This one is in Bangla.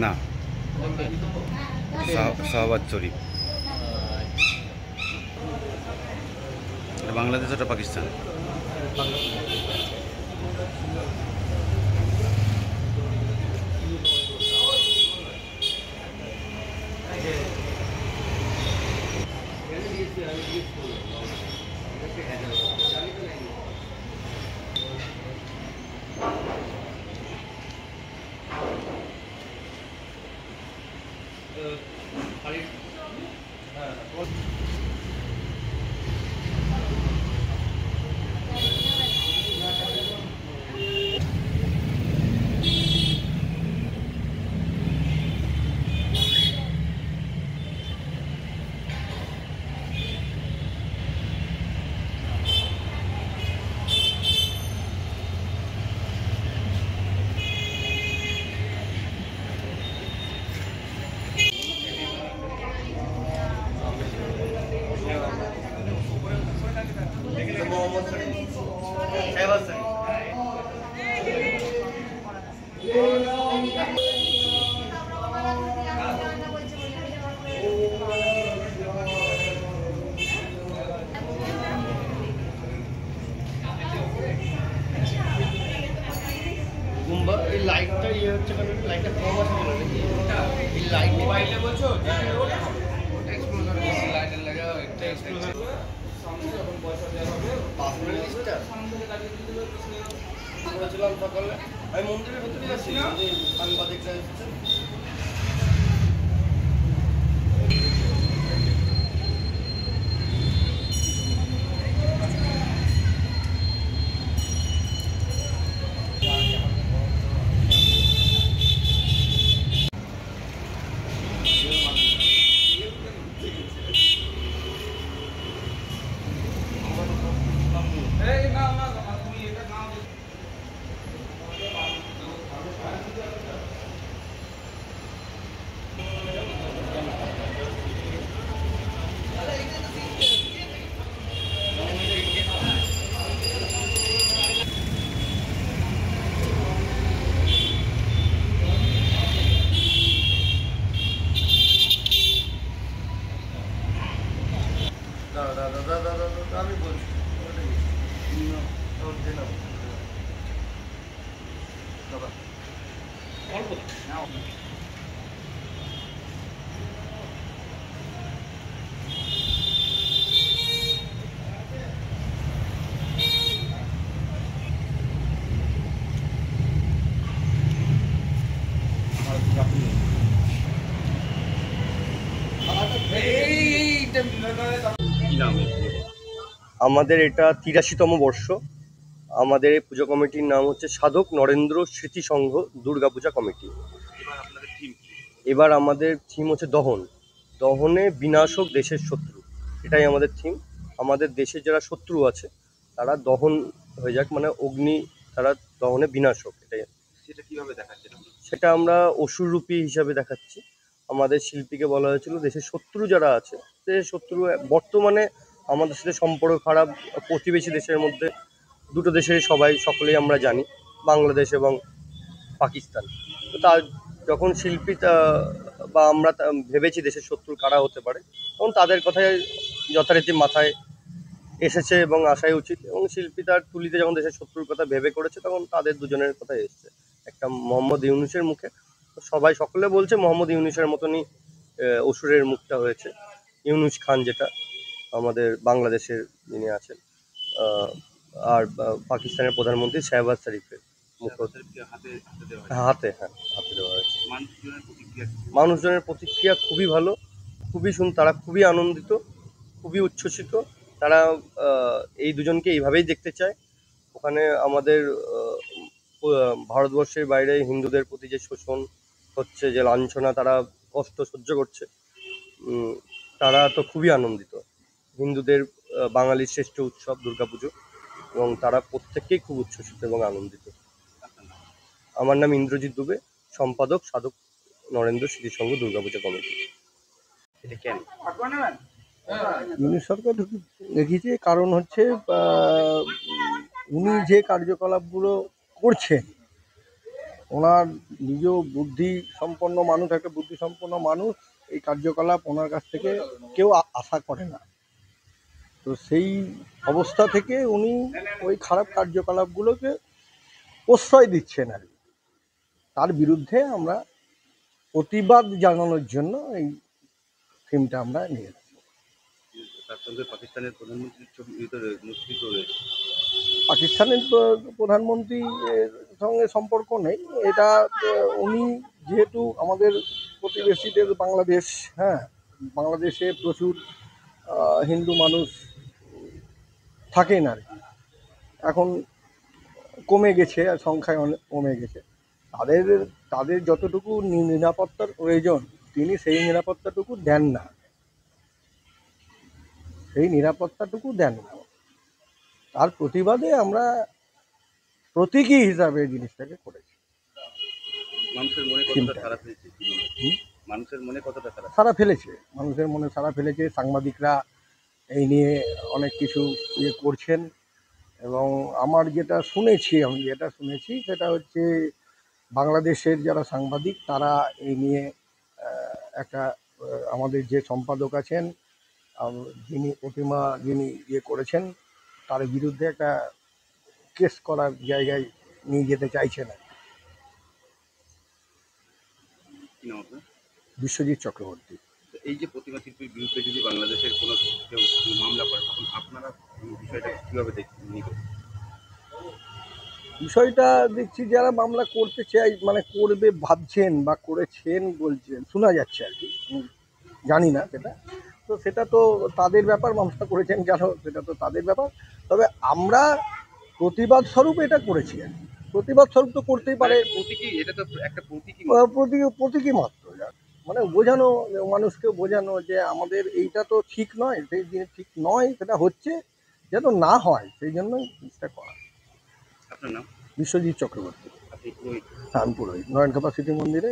না, শাহবাজ শরীফ। এটা বাংলাদেশ, ওটা পাকিস্তান। লাইটটা ইয়ে হচ্ছে কারণ লাইটটা কম আছে বলে এই লাইট মোবাইলে বলছো ওটা এক্সপ্লোজার লাইটের লাগা একটা এক্সপ্লোজার সামনে যখন পয়সা দেওয়া হবে পাসওয়ার্ড লিস্টটা সামনে গাড়ি দিতে বলেছিলাম সকালে আমি মন্দিরের ভিতরে আছি সাংবাদিকরা এসেছে আমি বলছি আমাদের এটা ৮৩তম বর্ষ। আমাদের এই পুজো কমিটির নাম হচ্ছে সাধক নরেন্দ্র স্মৃতি সংঘ দুর্গাপূজা কমিটি। এবার আমাদের থিম হচ্ছে দহন। দহনে বিনাশক দেশের শত্রু, এটাই আমাদের থিম। আমাদের দেশে যারা শত্রু আছে তারা দহন হয়ে যাক, মানে অগ্নি, তারা দহনে বিনাশক। এটাই। সেটা কিভাবে দেখাচ্ছেন? সেটা আমরা অসুররূপী হিসাবে দেখাচ্ছি। আমাদের শিল্পীকে বলা হয়েছিল দেশের শত্রু যারা আছে, দেশের শত্রু বর্তমানে আমাদের সাথে সম্পর্ক খারাপ প্রতিবেশী দেশের মধ্যে, দুটো দেশের সকলেই আমরা জানি, বাংলাদেশ এবং পাকিস্তান। তো তার যখন শিল্পী বা আমরা ভেবেছি দেশের শত্রু কারা হতে পারে, তখন তাদের কথায় যথারীতি মাথায় এসেছে এবং আসাই উচিত। এবং শিল্পী তার তুলিতে যখন দেশের শত্রুর কথা ভেবে করেছে, তখন তাদের দুজনের কথাই এসছে। একটা মোহাম্মদ ইউনূসের মুখে, সকলে বলছে মোহাম্মদ ইউনূসের মতনই অসুরের মুখটা হয়েছে। ইউনূস খান, যেটা আমাদের বাংলাদেশের যিনি আছেন, আর পাকিস্তানের প্রধানমন্ত্রী শাহবাজ শরীফের হাতে দেওয়া হয়েছে। মানুষজনের প্রতিক্রিয়া খুবই ভালো, তারা খুবই আনন্দিত, খুবই উচ্ছ্বসিত। তারা এই দুজনকে এইভাবেই দেখতে চায়। ওখানে আমাদের ভারতবর্ষের বাইরে হিন্দুদের প্রতি যে শোষণ হচ্ছে, যে লাঞ্ছনা, তারা কষ্ট সহ্য করছে, তারা তো খুবই আনন্দিত। হিন্দুদের বাঙালির শ্রেষ্ঠ উৎসব দুর্গাপুজো, এবং তারা প্রত্যেককেই খুব উচ্ছ্বসিত এবং আনন্দিত। আমার নাম ইন্দ্রজিৎ দুবে, সম্পাদক সাধক নরেন্দ্র স্মৃতি সংঘ দুর্গাপূজা কমিটি। এটা কেন ইউনূস সরকার দেখিয়েছে? কারণ হচ্ছে উনি যে কার্যকলাপগুলো করছেন ওনার নিজ বুদ্ধি সম্পন্ন মানুষ, একটা বুদ্ধি সম্পন্ন মানুষ, এই কার্যকলাপ ওনার কাছ থেকে কেউ আশা করে না। তো সেই অবস্থা থেকে উনি ওই খারাপ কার্যকলাপগুলোকে প্রশ্রয় দিচ্ছেন আর কি। তার বিরুদ্ধে আমরা প্রতিবাদ জানানোর জন্য এই থিমটা আমরা নিয়ে এসেছি। তার সঙ্গে পাকিস্তানের প্রধানমন্ত্রীর ছবি মূর্তি তো রয়েছে। পাকিস্তানের প্রধানমন্ত্রীর সঙ্গে সম্পর্ক নেই এটা। উনি যেহেতু আমাদের প্রতিবেশীদের বাংলাদেশ, হ্যাঁ, বাংলাদেশে প্রচুর হিন্দু মানুষ থাকেন আর কি। এখন কমে গেছে, আর সংখ্যায় অনেক কমে গেছে। তাদের তাদের যতটুকু নিরাপত্তার প্রয়োজন তিনি সেই নিরাপত্তাটুকু দেন না, সেই নিরাপত্তাটুকু দেন না। তার প্রতিবাদে আমরা প্রতীকী হিসাবে এই জিনিসটাকে করেছি। মানুষের মনে কতটা সাড়া ফেলেছে? মানুষের মনে কতটা সাড়া ফেলেছে, মানুষের মনে সাড়া ফেলেছে। সাংবাদিকরা এই নিয়ে অনেক কিছু করছেন, এবং আমি যেটা শুনেছি সেটা হচ্ছে বাংলাদেশের যারা সাংবাদিক তারা এই নিয়ে একটা আমাদের যে সম্পাদক আছেন, যিনি করেছেন, তার বিরুদ্ধে একটা কেস করার জায়গায় নিয়ে যেতে চাইছেন। বিশ্বজিৎ চক্রবর্তী। এই যে প্রতিমা শিল্পীর বিরুদ্ধে যদি বাংলাদেশের কোনো কেউ মামলা করে, তখন আপনারা বিষয়টা কিভাবে নেবেন? বিষয়টা দেখছি যারা মামলা করতে চাই, মানে করবে ভাবছেন বা করেছেন বলছেন, শোনা যাচ্ছে আর কি, আমি জানি না সেটা। তো সেটা তো তাদের ব্যাপার, মামলা করেছেন কেন সেটা তো তাদের ব্যাপার। তবে আমরা প্রতিবাদ স্বরূপ এটা করেছি আর কি। প্রতিবাদ স্বরূপ তো করতেই পারে, প্রতীকী, এটা তো একটা প্রতীকী। প্রতীকী মাত্র, মানে বোঝানো, মানুষকে বোঝানো যে আমাদের এইটা তো ঠিক নয়, সেই জিনিস ঠিক নয়, সেটা হচ্ছে যেন না হয়, সেই জন্যই চেষ্টা করা। আপনার নাম? বিশ্বজিৎ চক্রবর্তী। আপনি পুরোহিত? হ্যাঁ, আমি পুরোহিত, নয়ন কাপা সিটি মন্দিরে